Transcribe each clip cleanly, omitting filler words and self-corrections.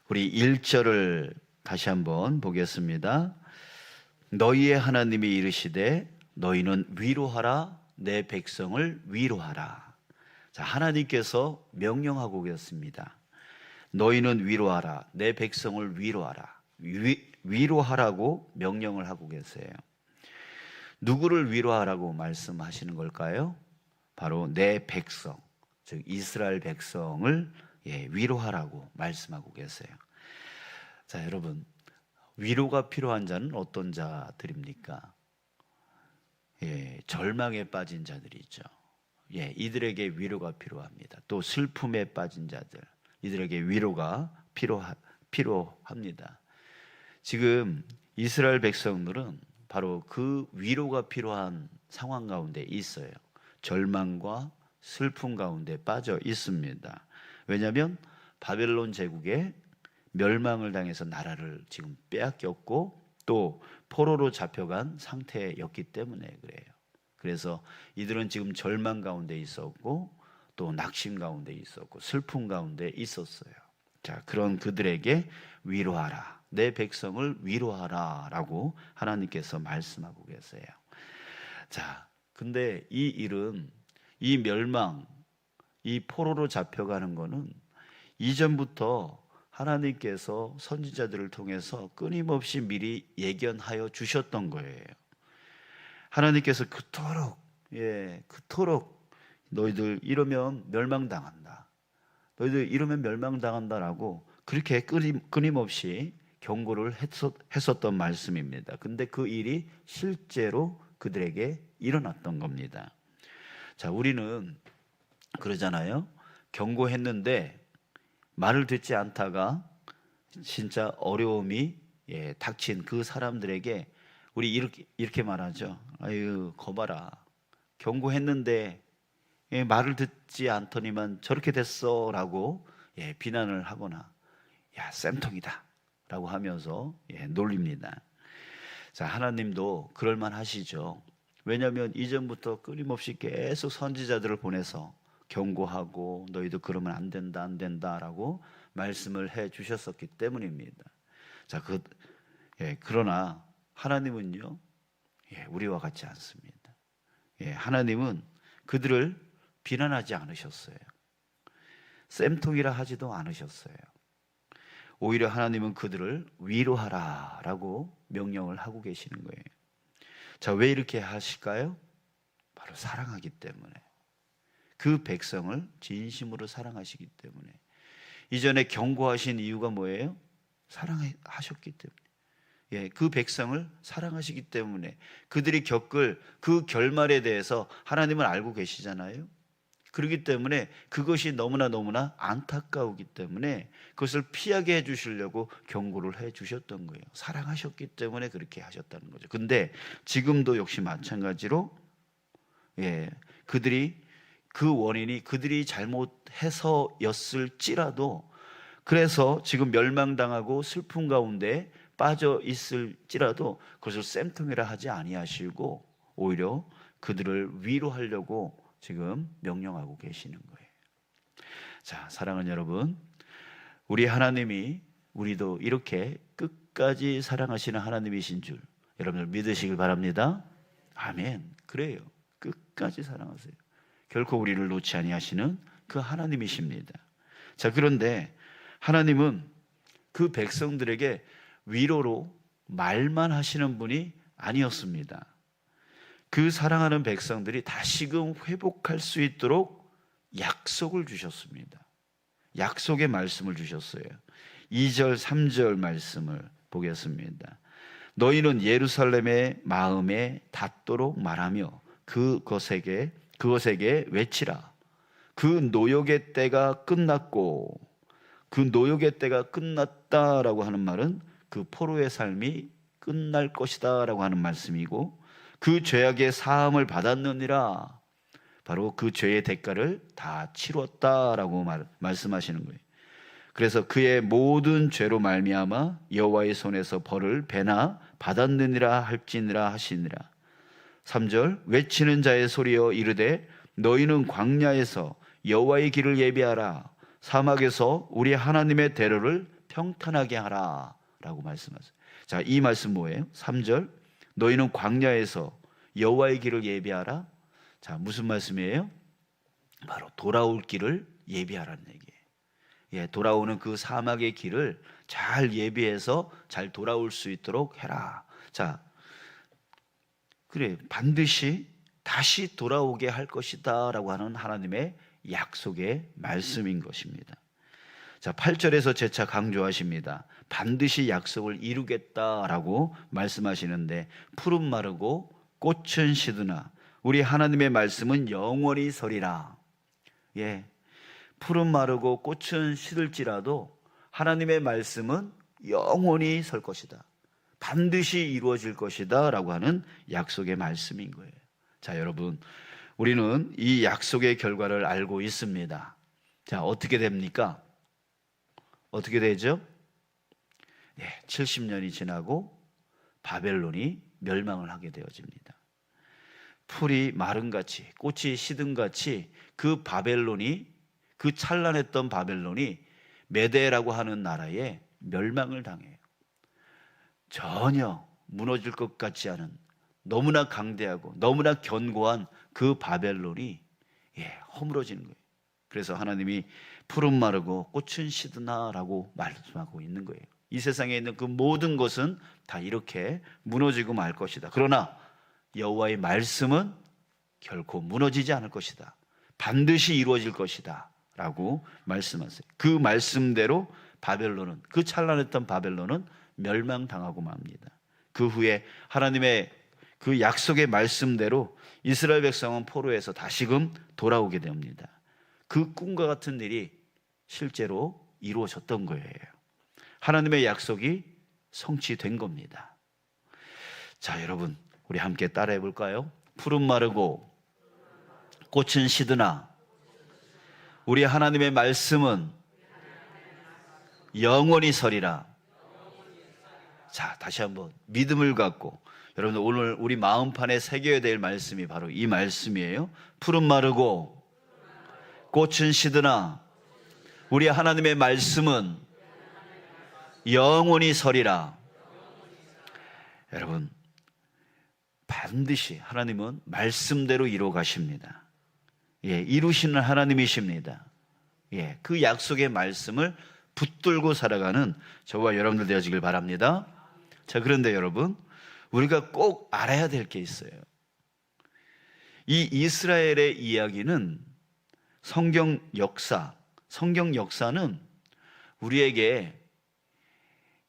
우리 1절을 다시 한번 보겠습니다. 너희의 하나님이 이르시되 너희는 위로하라 내 백성을 위로하라. 자, 하나님께서 명령하고 계십니다. 너희는 위로하라 내 백성을 위로하라. 위로하라고 명령을 하고 계세요. 누구를 위로하라고 말씀하시는 걸까요? 바로 내 백성, 즉 이스라엘 백성을 위로하라고 말씀하고 계세요. 자, 여러분, 위로가 필요한 자는 어떤 자들입니까? 절망에 빠진 자들이죠. 이들에게 위로가 필요합니다. 또 슬픔에 빠진 자들, 이들에게 위로가 필요합니다. 지금 이스라엘 백성들은 바로 그 위로가 필요한 상황 가운데 있어요. 절망과 슬픔 가운데 빠져 있습니다. 왜냐하면 바벨론 제국에 멸망을 당해서 나라를 지금 빼앗겼고 또 포로로 잡혀간 상태였기 때문에 그래요. 그래서 이들은 지금 절망 가운데 있었고 또 낙심 가운데 있었고 슬픔 가운데 있었어요. 자, 그런 그들에게 위로하라, 내 백성을 위로하라 라고 하나님께서 말씀하고 계세요. 자, 근데 이 일은, 이 멸망, 이 포로로 잡혀가는 거는 이전부터 하나님께서 선지자들을 통해서 끊임없이 미리 예견하여 주셨던 거예요. 하나님께서 그토록 너희들 이러면 멸망당한다, 너희들 이러면 멸망당한다라고 그렇게 끊임없이 경고를 했었던 말씀입니다. 근데 그 일이 실제로 그들에게 일어났던 겁니다. 자, 우리는 그러잖아요. 경고했는데 말을 듣지 않다가 진짜 어려움이 닥친 그 사람들에게 우리 이렇게 말하죠. 아유, 거봐라, 경고했는데 말을 듣지 않더니만 저렇게 됐어 라고 비난을 하거나 야, 쌤통이다 라고 하면서 놀립니다. 자, 하나님도 그럴만 하시죠. 왜냐하면 이전부터 끊임없이 계속 선지자들을 보내서 경고하고 너희도 그러면 안 된다 라고 말씀을 해 주셨었기 때문입니다. 자, 그러나 하나님은요, 우리와 같지 않습니다. 하나님은 그들을 비난하지 않으셨어요. 쌤통이라 하지도 않으셨어요. 오히려 하나님은 그들을 위로하라 라고 명령을 하고 계시는 거예요. 자, 왜 이렇게 하실까요? 바로 사랑하기 때문에, 그 백성을 진심으로 사랑하시기 때문에. 이전에 경고하신 이유가 뭐예요? 사랑하셨기 때문에. 그 백성을 사랑하시기 때문에 그들이 겪을 그 결말에 대해서 하나님은 알고 계시잖아요. 그렇기 때문에 그것이 너무나 안타까우기 때문에 그것을 피하게 해주시려고 경고를 해주셨던 거예요. 사랑하셨기 때문에 그렇게 하셨다는 거죠. 근데 지금도 역시 마찬가지로 그들이, 그 원인이 그들이 잘못해서였을지라도, 그래서 지금 멸망당하고 슬픔 가운데 빠져 있을지라도 그것을 쌤통이라 하지 아니하시고 오히려 그들을 위로하려고 지금 명령하고 계시는 거예요. 자, 사랑하는 여러분, 우리 하나님이 우리도 이렇게 끝까지 사랑하시는 하나님이신 줄 여러분들 믿으시길 바랍니다. 아멘. 그래요. 끝까지 사랑하세요. 결코 우리를 놓지 아니하시는 그 하나님이십니다. 자, 그런데 하나님은 그 백성들에게 위로로 말만 하시는 분이 아니었습니다. 그 사랑하는 백성들이 다시금 회복할 수 있도록 약속을 주셨습니다. 약속의 말씀을 주셨어요. 2절, 3절 말씀을 보겠습니다. 너희는 예루살렘의 마음에 닿도록 말하며 그것에게 외치라. 그 노역의 때가 끝났고, 그 노역의 때가 끝났다라고 하는 말은 그 포로의 삶이 끝날 것이다 라고 하는 말씀이고, 그 죄악의 사함을 받았느니라, 바로 그 죄의 대가를 다 치렀다라고 말씀하시는 거예요. 그래서 그의 모든 죄로 말미암아 여호와의 손에서 벌을 배나 받았느니라 할지니라 하시니라. 3절, 외치는 자의 소리여 이르되 너희는 광야에서 여호와의 길을 예비하라. 사막에서 우리 하나님의 대로를 평탄하게 하라 라고 말씀하세요. 자, 이 말씀 뭐예요? 3절, 너희는 광야에서 여호와의 길을 예비하라. 자, 무슨 말씀이에요? 바로 돌아올 길을 예비하라는 얘기예요. 예, 돌아오는 그 사막의 길을 잘 예비해서 잘 돌아올 수 있도록 해라. 자, 그래, 반드시 다시 돌아오게 할 것이다 라고 하는 하나님의 약속의 말씀인 것입니다. 자, 8절에서 재차 강조하십니다. 반드시 약속을 이루겠다라고 말씀하시는데, 푸른 마르고 꽃은 시드나 우리 하나님의 말씀은 영원히 서리라. 예, 푸른 마르고 꽃은 시들지라도 하나님의 말씀은 영원히 설 것이다. 반드시 이루어질 것이다 라고 하는 약속의 말씀인 거예요. 자, 여러분, 우리는 이 약속의 결과를 알고 있습니다. 자, 어떻게 됩니까? 어떻게 되죠? 네, 70년이 지나고 바벨론이 멸망을 하게 되어집니다. 풀이 마른같이, 꽃이 시든같이 그 바벨론이, 그 찬란했던 바벨론이 메대라고 하는 나라에 멸망을 당해요. 전혀 무너질 것 같지 않은, 너무나 강대하고 너무나 견고한 그 바벨론이 허물어지는 거예요. 그래서 하나님이 푸른 마르고 꽃은 시드나라고 말씀하고 있는 거예요. 이 세상에 있는 그 모든 것은 다 이렇게 무너지고 말 것이다. 그러나 여호와의 말씀은 결코 무너지지 않을 것이다. 반드시 이루어질 것이다 라고 말씀하세요. 그 말씀대로 바벨론은, 그 찬란했던 바벨론은 멸망당하고 맙니다. 그 후에 하나님의 그 약속의 말씀대로 이스라엘 백성은 포로에서 다시금 돌아오게 됩니다. 그 꿈과 같은 일이 실제로 이루어졌던 거예요. 하나님의 약속이 성취된 겁니다. 자, 여러분, 우리 함께 따라해 볼까요? 푸른 마르고 꽃은 시드나 우리 하나님의 말씀은 영원히 서리라. 자, 다시 한번 믿음을 갖고, 여러분, 오늘 우리 마음판에 새겨야 될 말씀이 바로 이 말씀이에요. 푸른 마르고 꽃은 시드나 우리 하나님의 말씀은 영원히 서리라. 여러분, 반드시 하나님은 말씀대로 이루어 가십니다. 예, 이루시는 하나님이십니다. 예, 그 약속의 말씀을 붙들고 살아가는 저와 여러분들 되어지길 바랍니다. 자, 그런데 여러분, 우리가 꼭 알아야 될 게 있어요. 이 이스라엘의 이야기는 성경 역사는 우리에게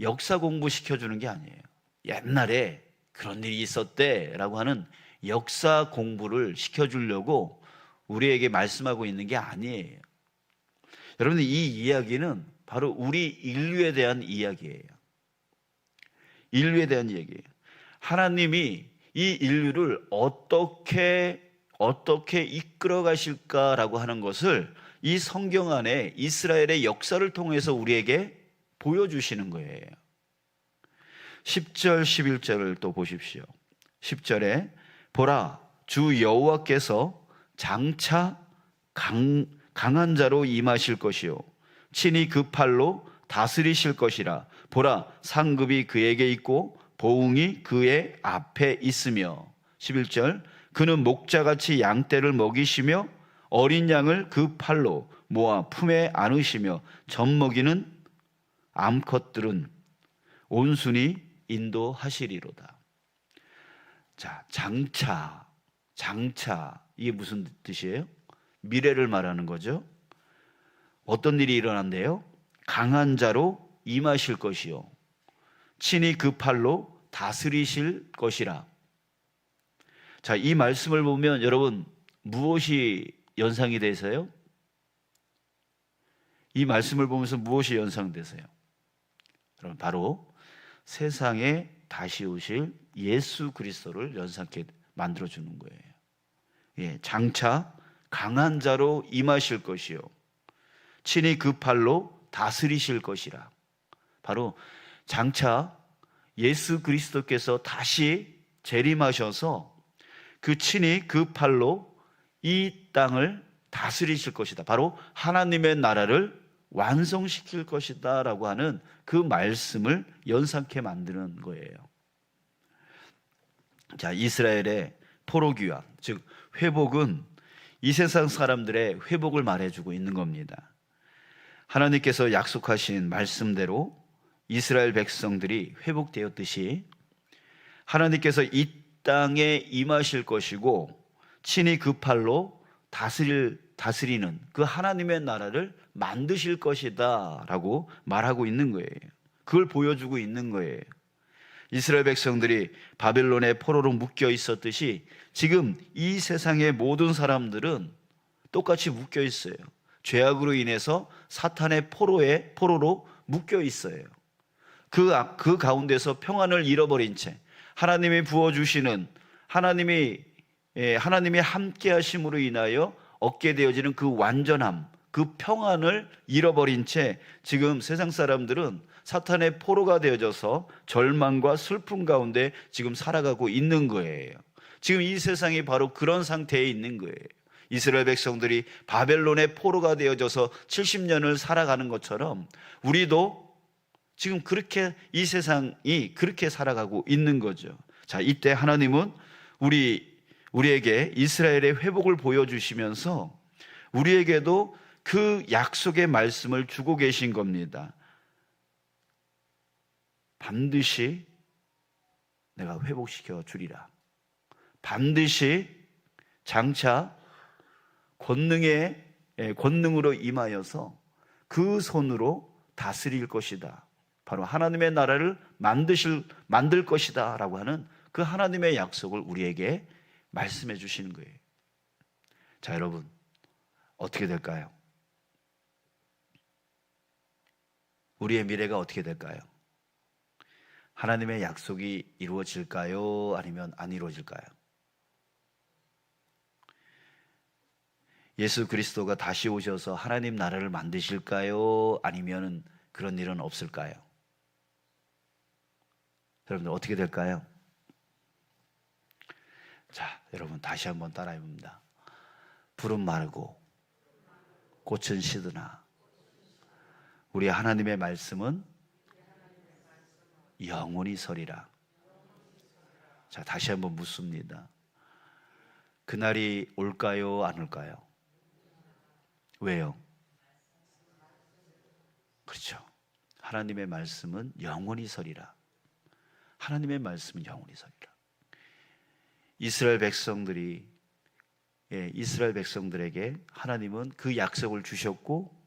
역사 공부 시켜주는 게 아니에요. 옛날에 그런 일이 있었대 라고 하는 역사 공부를 시켜주려고 우리에게 말씀하고 있는 게 아니에요. 여러분들, 이 이야기는 바로 우리 인류에 대한 이야기예요. 인류에 대한 이야기예요. 하나님이 이 인류를 어떻게 이끌어 가실까라고 하는 것을 이 성경 안에 이스라엘의 역사를 통해서 우리에게 보여주시는 거예요. 10절 11절을 또 보십시오. 10절에 보라, 주 여호와께서 장차 강한 자로 임하실 것이요 친히 그 팔로 다스리실 것이라. 보라, 상급이 그에게 있고 보응이 그의 앞에 있으며. 11절, 그는 목자같이 양떼를 먹이시며 어린 양을 그 팔로 모아 품에 안으시며 젖먹이는 암컷들은 온순히 인도하시리로다. 자, 장차, 이게 무슨 뜻이에요? 미래를 말하는 거죠. 어떤 일이 일어난대요? 강한 자로 임하실 것이요 친히 그 팔로 다스리실 것이라. 자, 이 말씀을 보면 여러분, 무엇이 연상이 되세요? 이 말씀을 보면서 무엇이 연상되세요? 여러분, 바로 세상에 다시 오실 예수 그리스도를 연상케 만들어주는 거예요. 예, 장차 강한 자로 임하실 것이요 친히 그 팔로 다스리실 것이라. 바로 장차 예수 그리스도께서 다시 재림하셔서 그 친히 그 팔로 이 땅을 다스리실 것이다. 바로 하나님의 나라를 완성시킬 것이다 라고 하는 그 말씀을 연상케 만드는 거예요. 자, 이스라엘의 포로귀환, 즉 회복은 이 세상 사람들의 회복을 말해주고 있는 겁니다. 하나님께서 약속하신 말씀대로 이스라엘 백성들이 회복되었듯이 하나님께서 이 땅에 임하실 것이고 친히 그 팔로 다스리는 그 하나님의 나라를 만드실 것이다 라고 말하고 있는 거예요. 그걸 보여주고 있는 거예요. 이스라엘 백성들이 바벨론의 포로로 묶여 있었듯이 지금 이 세상의 모든 사람들은 똑같이 묶여 있어요. 죄악으로 인해서 사탄의 포로로 묶여 있어요. 그 가운데서 평안을 잃어버린 채 하나님이 부어주시는 하나님의 함께 하심으로 인하여 얻게 되어지는 그 완전함, 그 평안을 잃어버린 채 지금 세상 사람들은 사탄의 포로가 되어져서 절망과 슬픔 가운데 지금 살아가고 있는 거예요. 지금 이 세상이 바로 그런 상태에 있는 거예요. 이스라엘 백성들이 바벨론의 포로가 되어져서 70년을 살아가는 것처럼 우리도 지금 그렇게 이 세상이 그렇게 살아가고 있는 거죠. 자, 이때 하나님은 우리에게 이스라엘의 회복을 보여주시면서 우리에게도 그 약속의 말씀을 주고 계신 겁니다. 반드시 내가 회복시켜 주리라. 반드시 장차 권능으로 임하여서 그 손으로 다스릴 것이다. 바로 하나님의 나라를 만들 것이다 라고 하는 그 하나님의 약속을 우리에게 말씀해 주시는 거예요. 자, 여러분 어떻게 될까요? 우리의 미래가 어떻게 될까요? 하나님의 약속이 이루어질까요? 아니면 안 이루어질까요? 예수 그리스도가 다시 오셔서 하나님 나라를 만드실까요? 아니면 그런 일은 없을까요? 여러분들 어떻게 될까요? 자, 여러분 다시 한번 따라해 봅니다. 푸른 마르고 꽃은 시드나 우리 하나님의 말씀은 영원히 서리라. 자, 다시 한번 묻습니다. 그날이 올까요? 안 올까요? 왜요? 그렇죠. 하나님의 말씀은 영원히 서리라. 하나님의 말씀은 영원히 서리라. 이스라엘 백성들에게 하나님은 그 약속을 주셨고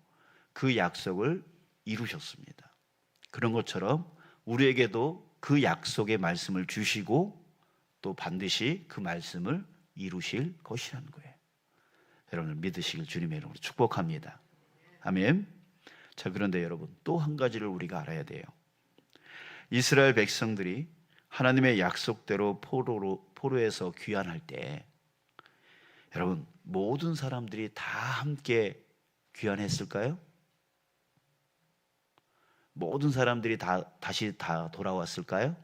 그 약속을 이루셨습니다. 그런 것처럼 우리에게도 그 약속의 말씀을 주시고 또 반드시 그 말씀을 이루실 것이라는 거예요. 여러분을 믿으시길 주님의 이름으로 축복합니다. 아멘. 자, 그런데 여러분 또 한 가지를 우리가 알아야 돼요. 이스라엘 백성들이 하나님의 약속대로 포로에서 귀환할 때 여러분 모든 사람들이 다 함께 귀환했을까요? 모든 사람들이 다시 돌아왔을까요?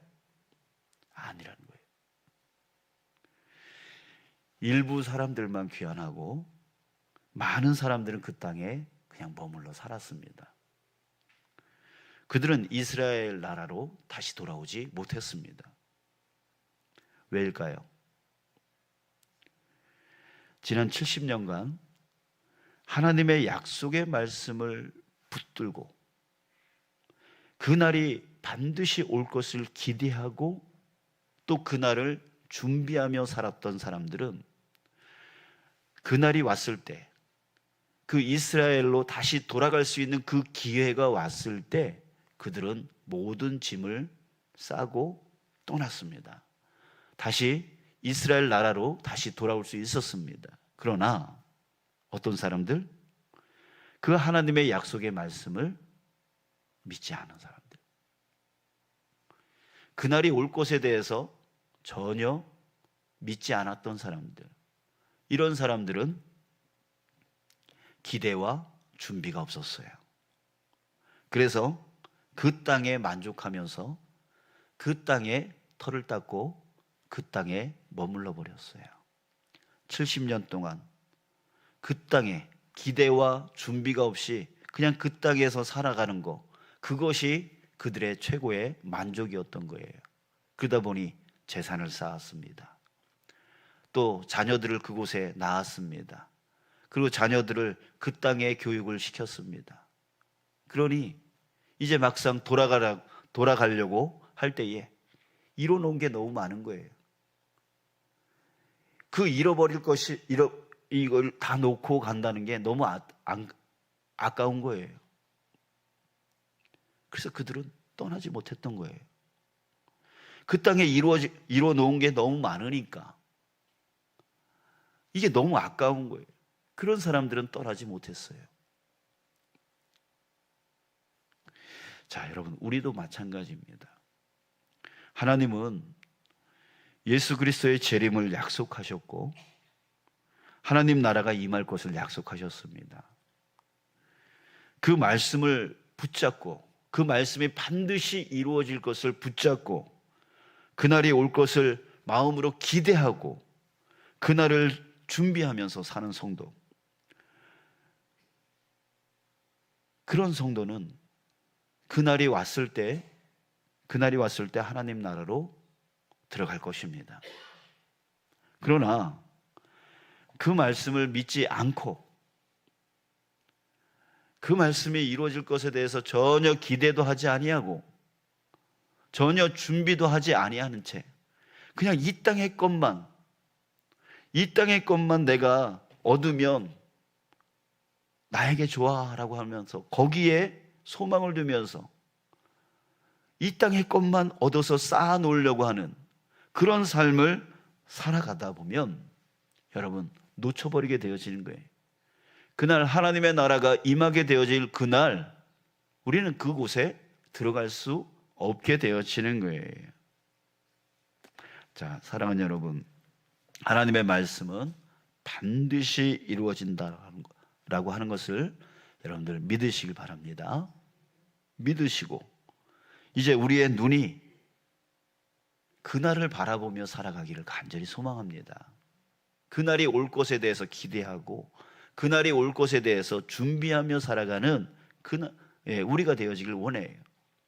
아니라는 거예요. 일부 사람들만 귀환하고 많은 사람들은 그 땅에 그냥 머물러 살았습니다. 그들은 이스라엘 나라로 다시 돌아오지 못했습니다. 왜일까요? 지난 70년간 하나님의 약속의 말씀을 붙들고 그날이 반드시 올 것을 기대하고 또 그날을 준비하며 살았던 사람들은 그날이 왔을 때 그 이스라엘로 다시 돌아갈 수 있는 그 기회가 왔을 때 그들은 모든 짐을 싸고 떠났습니다. 다시 이스라엘 나라로 다시 돌아올 수 있었습니다. 그러나 어떤 사람들? 그 하나님의 약속의 말씀을 믿지 않은 사람들, 그날이 올 것에 대해서 전혀 믿지 않았던 사람들, 이런 사람들은 기대와 준비가 없었어요. 그래서 그 땅에 만족하면서 그 땅에 털을 닦고 그 땅에 머물러 버렸어요. 70년 동안 그 땅에 기대와 준비가 없이 그냥 그 땅에서 살아가는 거, 그것이 그들의 최고의 만족이었던 거예요. 그러다 보니 재산을 쌓았습니다. 또 자녀들을 그곳에 낳았습니다. 그리고 자녀들을 그 땅에 교육을 시켰습니다. 그러니 이제 막상 돌아가려고 할 때에 이뤄놓은 게 너무 많은 거예요. 그 잃어버릴 것이, 이걸 다 놓고 간다는 게 너무 아까운 거예요. 그래서 그들은 떠나지 못했던 거예요. 그 땅에 이뤄놓은 게 너무 많으니까 이게 너무 아까운 거예요. 그런 사람들은 떠나지 못했어요. 자, 여러분, 우리도 마찬가지입니다. 하나님은 예수 그리스도의 재림을 약속하셨고 하나님 나라가 임할 것을 약속하셨습니다. 그 말씀을 붙잡고 그 말씀이 반드시 이루어질 것을 붙잡고 그날이 올 것을 마음으로 기대하고 그날을 준비하면서 사는 성도, 그런 성도는 그날이 왔을 때 하나님 나라로 들어갈 것입니다. 그러나 그 말씀을 믿지 않고 그 말씀이 이루어질 것에 대해서 전혀 기대도 하지 아니하고 전혀 준비도 하지 아니하는 채 그냥 이 땅의 것만 내가 얻으면 나에게 좋아라고 하면서 거기에 소망을 두면서 이 땅의 것만 얻어서 쌓아 놓으려고 하는 그런 삶을 살아가다 보면 여러분 놓쳐버리게 되어지는 거예요. 그날 하나님의 나라가 임하게 되어질 그날 우리는 그곳에 들어갈 수 없게 되어지는 거예요. 자, 사랑하는 여러분, 하나님의 말씀은 반드시 이루어진다라고 하는 것을 여러분들 믿으시길 바랍니다. 믿으시고 이제 우리의 눈이 그날을 바라보며 살아가기를 간절히 소망합니다. 그날이 올 것에 대해서 기대하고 그날이 올 것에 대해서 준비하며 살아가는 우리가 되어지길 원해요.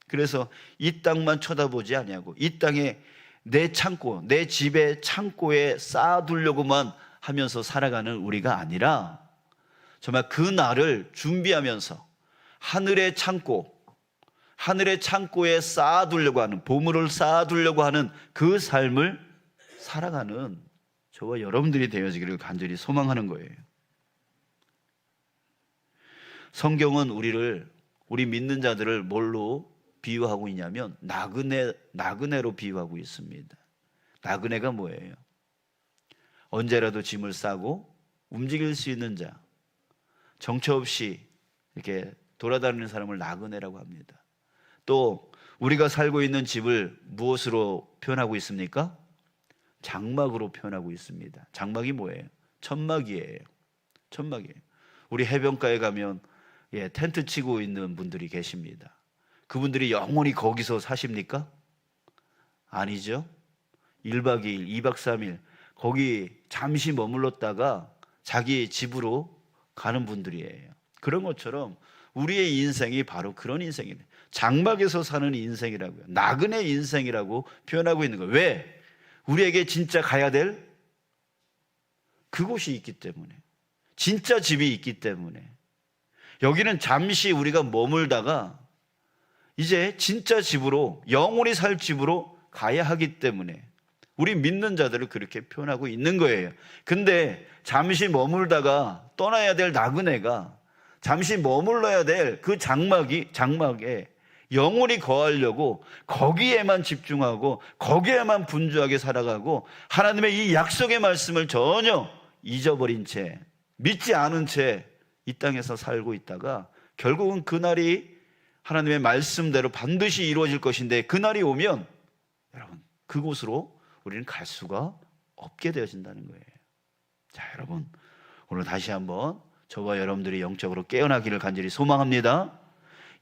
그래서 이 땅만 쳐다보지 아니하고 이 땅에 내 창고, 내 집의 창고에 쌓아두려고만 하면서 살아가는 우리가 아니라 정말 그 날을 준비하면서 하늘의 창고에 쌓아두려고 하는, 보물을 쌓아두려고 하는 그 삶을 살아가는 저와 여러분들이 되어지기를 간절히 소망하는 거예요. 성경은 우리 믿는 자들을 뭘로 비유하고 있냐면 나그네로 비유하고 있습니다. 나그네가 뭐예요? 언제라도 짐을 싸고 움직일 수 있는 자, 정처 없이 이렇게 돌아다니는 사람을 나그네라고 합니다. 또 우리가 살고 있는 집을 무엇으로 표현하고 있습니까? 장막으로 표현하고 있습니다. 장막이 뭐예요? 천막이에요. 우리 해변가에 가면 텐트 치고 있는 분들이 계십니다. 그분들이 영원히 거기서 사십니까? 아니죠. 1박 2일, 2박 3일 거기 잠시 머물렀다가 자기 집으로 가는 분들이에요. 그런 것처럼 우리의 인생이 바로 그런 인생이에요. 장막에서 사는 인생이라고요. 나그네 인생이라고 표현하고 있는 거예요. 왜? 우리에게 진짜 가야 될 그곳이 있기 때문에, 진짜 집이 있기 때문에. 여기는 잠시 우리가 머물다가 이제 진짜 집으로, 영원히 살 집으로 가야 하기 때문에 우리 믿는 자들을 그렇게 표현하고 있는 거예요. 근데 잠시 머물다가 떠나야 될 나그네가 잠시 머물러야 될 그 장막에 영원히 거하려고 거기에만 집중하고 거기에만 분주하게 살아가고 하나님의 이 약속의 말씀을 전혀 잊어버린 채, 믿지 않은 채 이 땅에서 살고 있다가 결국은 그날이 하나님의 말씀대로 반드시 이루어질 것인데 그날이 오면 여러분 그곳으로 우리는 갈 수가 없게 되어진다는 거예요. 자, 여러분 오늘 다시 한번 저와 여러분들이 영적으로 깨어나기를 간절히 소망합니다.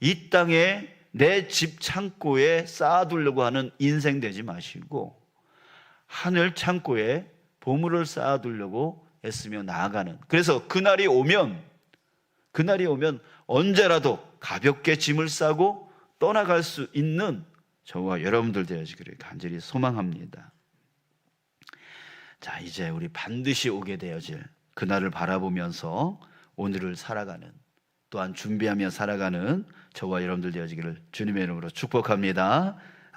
이 땅에 내 집 창고에 쌓아두려고 하는 인생 되지 마시고 하늘 창고에 보물을 쌓아두려고 애쓰며 나아가는, 그래서 그날이 오면 그날이 오면 언제라도 가볍게 짐을 싸고 떠나갈 수 있는 저와 여러분들 되어지기를 간절히 소망합니다. 자, 이제 우리 반드시 오게 되어질 그날을 바라보면서 오늘을 살아가는, 또한 준비하며 살아가는 저와 여러분들 되어지기를 주님의 이름으로 축복합니다.